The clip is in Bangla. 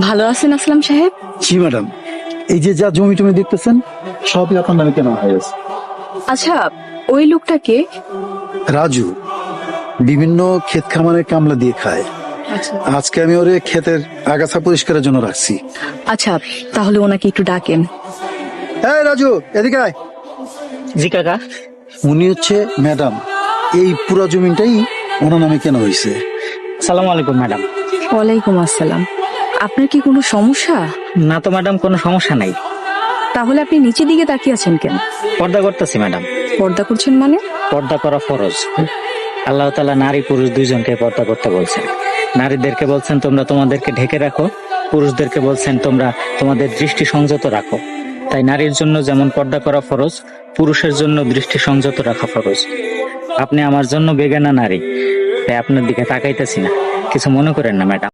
ভালো আছেন আসলাম সাহেব? জি ম্যাডাম, এই যে যা জমি টমি দেখতেছেন সবই আপনার নামে কেনা হয়ে গেছে। আচ্ছা, ওই লোকটাকে? রাজু বিভিন্ন ক্ষেত খামারে কামলা দিয়ে খায়। আচ্ছা আজকে আমি ওরে ক্ষেতের আগাছা পরিষ্কারের জন্য রাখছি। আচ্ছা, তাহলে ওনাকে একটু ডাকেন। হ্যাঁ রাজু, এদিকে আয়। জি কাকা। উনি হচ্ছে ম্যাডাম, এই পুরো জমিটাই ওনার নামে কেনা হয়েছে। সালাম আলাইকুম ম্যাডাম। ওয়ালাইকুম আসসালাম। আপনার কি কোনো সমস্যা? না তো ম্যাডাম, কোনো সমস্যা নাই। তাহলে আপনি নিচের দিকে তাকিয়ে আছেন কেন? পর্দা করতেছি ম্যাডাম। পর্দা করছেন মানে? পর্দা করা ফরজ। আল্লাহ তাআলা নারী পুরুষ দুইজনকে পর্দা করতে বলছেন। নারীদেরকে বলছেন তোমরা তোমাদেরকে ঢেকে রাখো, পুরুষদেরকে বলছেন তোমরা তোমাদের দৃষ্টি সংযত রাখো। তাই নারীর জন্য যেমন পর্দা করা ফরজ, পুরুষের জন্য দৃষ্টি সংযত রাখা ফরজ। আপনি আমার জন্য বেগানা নারী, তাই আপনার দিকে তাকাইতেছি না, কিছু মনে করেন না ম্যাডাম।